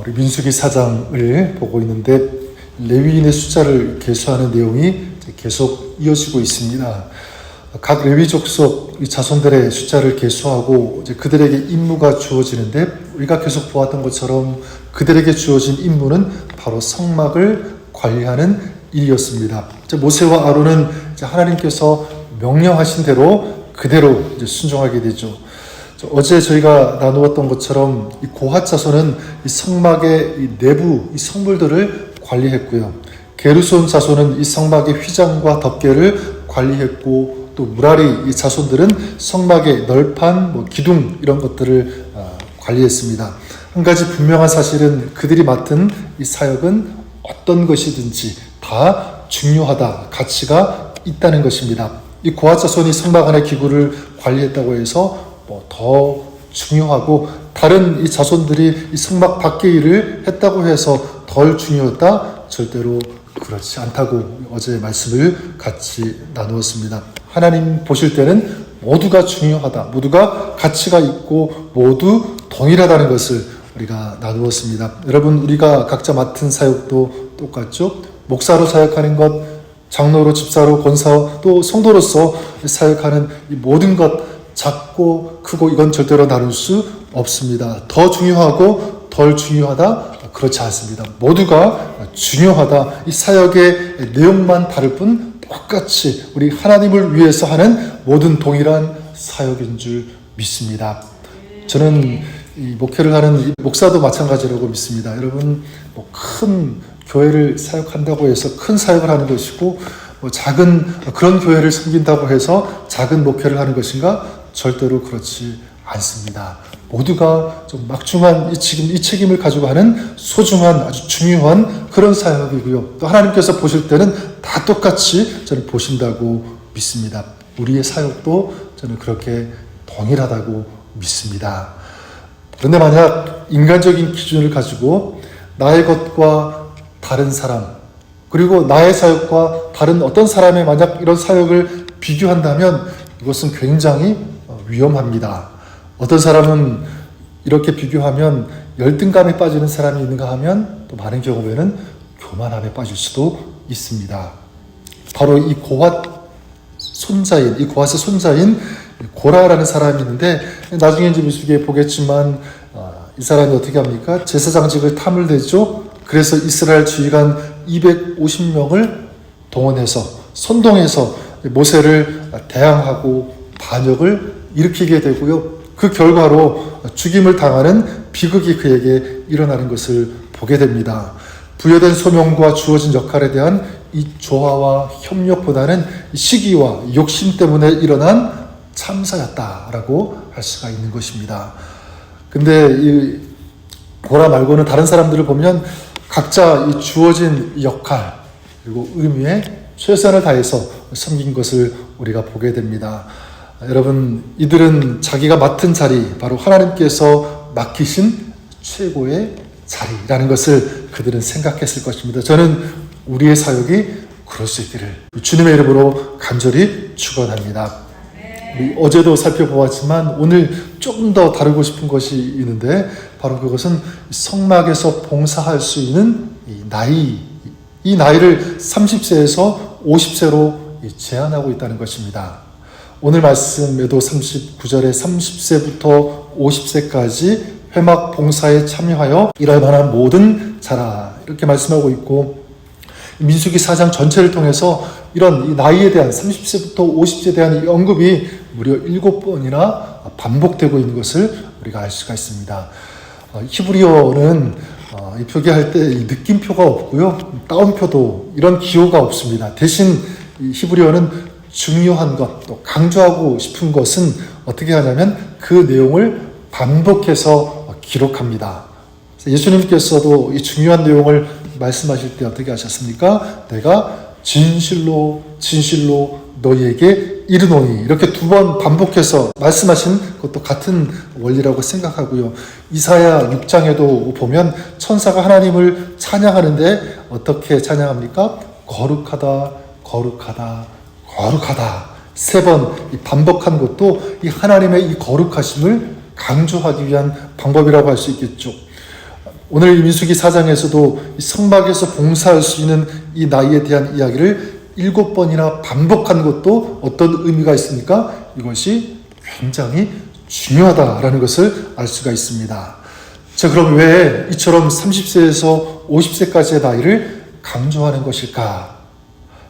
우리 민수기 4장을 보고 있는데 레위인의 숫자를 계수하는 내용이 계속 이어지고 있습니다. 각 레위 족속 자손들의 숫자를 계수하고 이제 그들에게 임무가 주어지는데 우리가 계속 보았던 것처럼 그들에게 주어진 임무는 바로 성막을 관리하는 일이었습니다. 모세와 아론은 하나님께서 명령하신 대로 그대로 이제 순종하게 되죠. 어제 저희가 나누었던 것처럼 이 고핫 자손은 이 성막의 이 내부 이 성물들을 관리했고요. 게르손 자손은 이 성막의 휘장과 덮개를 관리했고, 또 무라리 이 자손들은 성막의 널판, 기둥 이런 것들을 관리했습니다. 한 가지 분명한 사실은 그들이 맡은 이 사역은 어떤 것이든지 다 중요하다, 가치가 있다는 것입니다. 이 고핫 자손이 성막 안의 기구를 관리했다고 해서 더 중요하고 다른 이 자손들이 이 성막 밖의 일을 했다고 해서 덜 중요했다? 절대로 그렇지 않다고 어제 말씀을 같이 나누었습니다. 하나님 보실 때는 모두가 중요하다, 모두가 가치가 있고 모두 동일하다는 것을 우리가 나누었습니다. 여러분, 우리가 각자 맡은 사역도 똑같죠? 목사로 사역하는 것, 장로로, 집사로, 권사, 또 성도로서 사역하는 이 모든 것, 작고 크고 이건 절대로 나눌 수 없습니다. 더 중요하고 덜 중요하다? 그렇지 않습니다. 모두가 중요하다. 이 사역의 내용만 다를 뿐 똑같이 우리 하나님을 위해서 하는 모든 동일한 사역인 줄 믿습니다. 저는 이 목회를 하는 이 목사도 마찬가지라고 믿습니다. 여러분, 큰 교회를 사역한다고 해서 큰 사역을 하는 것이고, 작은 그런 교회를 섬긴다고 해서 작은 목회를 하는 것인가? 절대로 그렇지 않습니다. 모두가 좀 막중한 이 책임을 가지고 하는 소중한 아주 중요한 그런 사역이고요. 또 하나님께서 보실 때는 다 똑같이 저는 보신다고 믿습니다. 우리의 사역도 저는 그렇게 동일하다고 믿습니다. 그런데 만약 인간적인 기준을 가지고 나의 것과 다른 사람, 그리고 나의 사역과 다른 어떤 사람의 만약 이런 사역을 비교한다면 이것은 굉장히 위험합니다. 어떤 사람은 이렇게 비교하면 열등감에 빠지는 사람이 있는가 하면 또 많은 경우에는 교만함에 빠질 수도 있습니다. 바로 이 고핫의 손자인 고라라는 사람이 있는데, 나중에 이제 민수기에 보겠지만 이 사람이 어떻게 합니까? 제사장직을 탐을 내죠. 그래서 이스라엘 지휘관 250명을 동원해서 선동해서 모세를 대항하고 반역을 일으키게 되고요. 그 결과로 죽임을 당하는 비극이 그에게 일어나는 것을 보게 됩니다. 부여된 소명과 주어진 역할에 대한 이 조화와 협력보다는 시기와 욕심 때문에 일어난 참사였다라고 할 수가 있는 것입니다. 근데 이 고라 말고는 다른 사람들을 보면 각자 이 주어진 역할 그리고 의미에 최선을 다해서 섬긴 것을 우리가 보게 됩니다. 여러분, 이들은 자기가 맡은 자리, 바로 하나님께서 맡기신 최고의 자리라는 것을 그들은 생각했을 것입니다. 저는 우리의 사역이 그럴 수 있기를 주님의 이름으로 간절히 축원합니다. 우리 어제도 살펴보았지만 오늘 조금 더 다루고 싶은 것이 있는데, 바로 그것은 성막에서 봉사할 수 있는 이 나이를 30세에서 50세로 제한하고 있다는 것입니다. 오늘 말씀에도 39절에 30세부터 50세까지 회막 봉사에 참여하여 일할 만한 모든 자라 이렇게 말씀하고 있고, 민수기 4장 전체를 통해서 이런 이 나이에 대한 30세부터 50세에 대한 이 언급이 무려 7번이나 반복되고 있는 것을 우리가 알 수가 있습니다. 히브리어는 이 표기할 때 이 느낌표가 없고요, 따옴표도 이런 기호가 없습니다. 대신 이 히브리어는 중요한 것, 또 강조하고 싶은 것은 어떻게 하냐면 그 내용을 반복해서 기록합니다. 예수님께서도 이 중요한 내용을 말씀하실 때 어떻게 하셨습니까? 내가 진실로 너희에게 이르노니, 이렇게 2번 반복해서 말씀하신 것도 같은 원리라고 생각하고요. 이사야 6장에도 보면 천사가 하나님을 찬양하는데 어떻게 찬양합니까? 거룩하다 3번 반복한 것도 이 하나님의 이 거룩하심을 강조하기 위한 방법이라고 할 수 있겠죠. 오늘 이 민수기 4장에서도 성막에서 봉사할 수 있는 이 나이에 대한 이야기를 7번이나 반복한 것도 어떤 의미가 있습니까? 이것이 굉장히 중요하다라는 것을 알 수가 있습니다. 자, 그럼 왜 이처럼 30세에서 50세까지의 나이를 강조하는 것일까?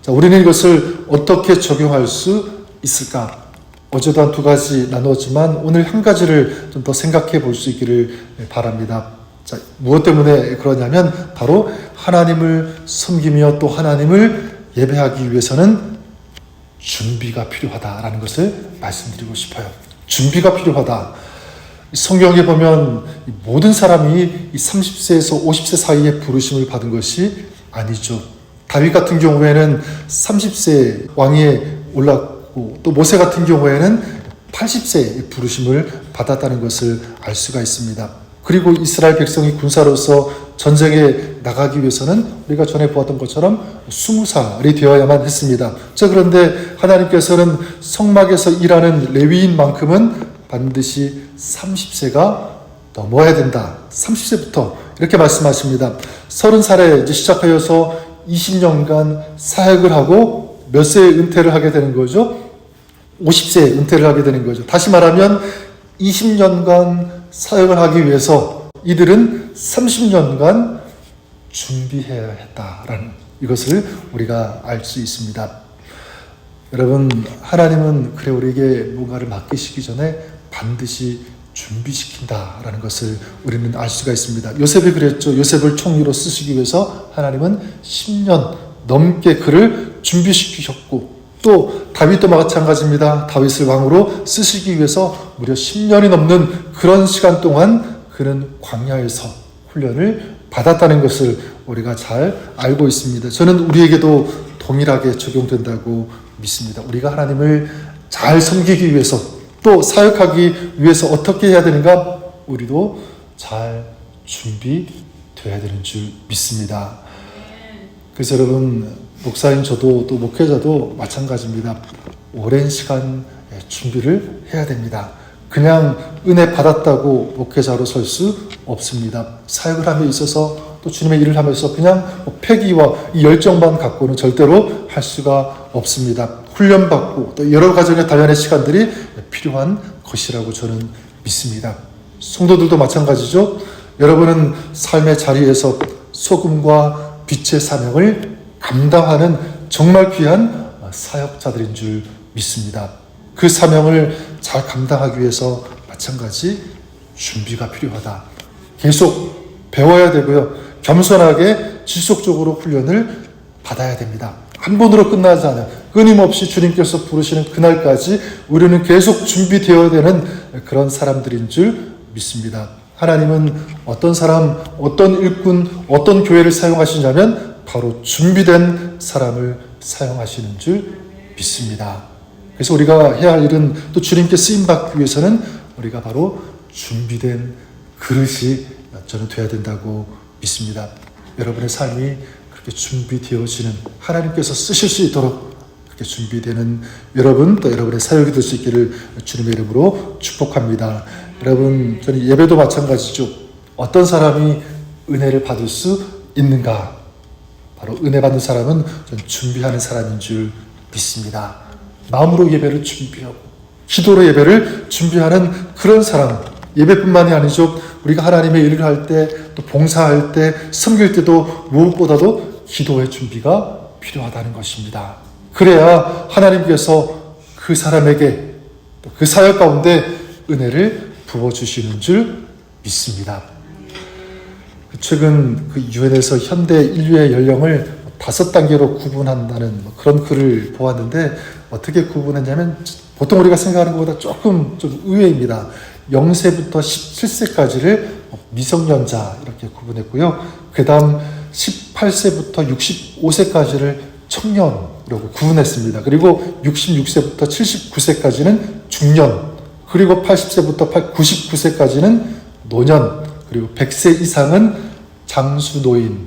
자, 우리는 이것을 어떻게 적용할 수 있을까? 어제도 한 2가지 나누었지만 오늘 한 가지를 좀 더 생각해 볼 수 있기를 바랍니다. 자, 무엇 때문에 그러냐면 바로 하나님을 섬기며 또 하나님을 예배하기 위해서는 준비가 필요하다라는 것을 말씀드리고 싶어요. 준비가 필요하다. 성경에 보면 모든 사람이 이 30세에서 50세 사이에 부르심을 받은 것이 아니죠. 다윗 같은 경우에는 30세 왕위에 올랐고 또 모세 같은 경우에는 80세의 부르심을 받았다는 것을 알 수가 있습니다. 그리고 이스라엘 백성이 군사로서 전쟁에 나가기 위해서는 우리가 전에 보았던 것처럼 20살이 되어야만 했습니다. 자, 그런데 하나님께서는 성막에서 일하는 레위인만큼은 반드시 30세가 넘어야 된다. 30세부터 이렇게 말씀하십니다. 30살에 이제 시작하여서 20년간 사역을 하고 몇 세에 은퇴를 하게 되는 거죠? 50세에 은퇴를 하게 되는 거죠. 다시 말하면 20년간 사역을 하기 위해서 이들은 30년간 준비해야 했다라는 이것을 우리가 알 수 있습니다. 여러분, 하나님은 그래 우리에게 뭔가를 맡기시기 전에 반드시 준비시킨다라는 것을 우리는 알 수가 있습니다. 요셉이 그랬죠. 요셉을 총리로 쓰시기 위해서 하나님은 10년 넘게 그를 준비시키셨고 또 다윗도 마찬가지입니다. 다윗을 왕으로 쓰시기 위해서 무려 10년이 넘는 그런 시간 동안 그는 광야에서 훈련을 받았다는 것을 우리가 잘 알고 있습니다. 저는 우리에게도 동일하게 적용된다고 믿습니다. 우리가 하나님을 잘 섬기기 위해서 또 사역하기 위해서 어떻게 해야 되는가? 우리도 잘 준비되어야 되는 줄 믿습니다. 그래서 여러분, 목사인 저도 또 목회자도 마찬가지입니다. 오랜 시간 준비를 해야 됩니다. 그냥 은혜 받았다고 목회자로 설 수 없습니다. 사역을 함에 있어서 또 주님의 일을 하면서 그냥 패기와 이 열정만 갖고는 절대로 할 수가 없습니다. 훈련받고 또 여러 가정의 단련의 시간들이 필요한 것이라고 저는 믿습니다. 성도들도 마찬가지죠. 여러분은 삶의 자리에서 소금과 빛의 사명을 감당하는 정말 귀한 사역자들인 줄 믿습니다. 그 사명을 잘 감당하기 위해서 마찬가지 준비가 필요하다. 계속 배워야 되고요. 겸손하게 지속적으로 훈련을 받아야 됩니다. 한 번으로 끝나지 않아요. 끊임없이 주님께서 부르시는 그날까지 우리는 계속 준비되어야 되는 그런 사람들인 줄 믿습니다. 하나님은 어떤 사람, 어떤 일꾼, 어떤 교회를 사용하시냐면 바로 준비된 사람을 사용하시는 줄 믿습니다. 그래서 우리가 해야 할 일은 또 주님께 쓰임받기 위해서는 우리가 바로 준비된 그릇이 저는 돼야 된다고 믿습니다. 여러분의 삶이 그렇게 준비되어지는, 하나님께서 쓰실 수 있도록 그렇게 준비되는 여러분, 또 여러분의 사역이 될 수 있기를 주님의 이름으로 축복합니다. 여러분, 저는 예배도 마찬가지죠. 어떤 사람이 은혜를 받을 수 있는가? 바로 은혜 받는 사람은 저는 준비하는 사람인 줄 믿습니다. 마음으로 예배를 준비하고 기도로 예배를 준비하는 그런 사람, 예배뿐만이 아니죠. 우리가 하나님의 일을 할 때, 또 봉사할 때, 섬길 때도 무엇보다도 기도의 준비가 필요하다는 것입니다. 그래야 하나님께서 그 사람에게 또 그 사역 가운데 은혜를 부어주시는 줄 믿습니다. 최근 그 유엔에서 현대 인류의 연령을 5단계로 구분한다는 그런 글을 보았는데, 어떻게 구분했냐면 보통 우리가 생각하는 것보다 조금 좀 의외입니다. 0세부터 17세까지를 미성년자 이렇게 구분했고요. 그 다음 18세부터 65세까지를 청년이라고 구분했습니다. 그리고 66세부터 79세까지는 중년, 그리고 80세부터 99세까지는 노년, 그리고 100세 이상은 장수노인.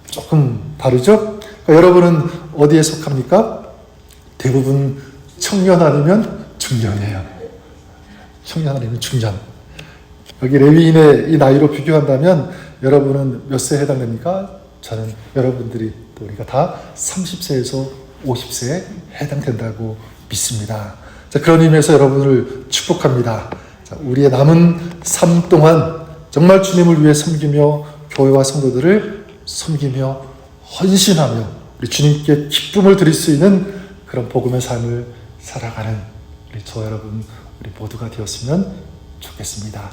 조금 다르죠? 그러니까 여러분은 어디에 속합니까? 대부분 청년 아니면 중년이에요. 청년 아니면 중년. 여기 레위인의 이 나이로 비교한다면 여러분은 몇 세에 해당됩니까? 저는 여러분들이 또 우리가 다 30세에서 50세에 해당된다고 믿습니다. 자, 그런 의미에서 여러분을 축복합니다. 자, 우리의 남은 삶 동안 정말 주님을 위해 섬기며 교회와 성도들을 섬기며 헌신하며 우리 주님께 기쁨을 드릴 수 있는 그런 복음의 삶을 살아가는 우리 저 여러분 우리 모두가 되었으면 좋겠습니다.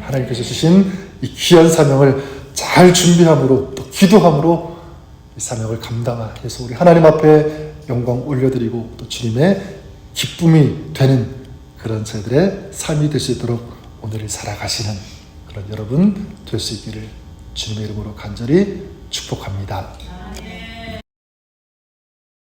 하나님께서 주신 이 귀한 사명을 잘 준비함으로 또 기도함으로 이 사명을 감당해서 우리 하나님 앞에 영광 올려드리고 또 주님의 기쁨이 되는 그런 저희들의 삶이 될 수 있도록 오늘을 살아가시는 그런 여러분 될 수 있기를 주님의 이름으로 간절히 축복합니다.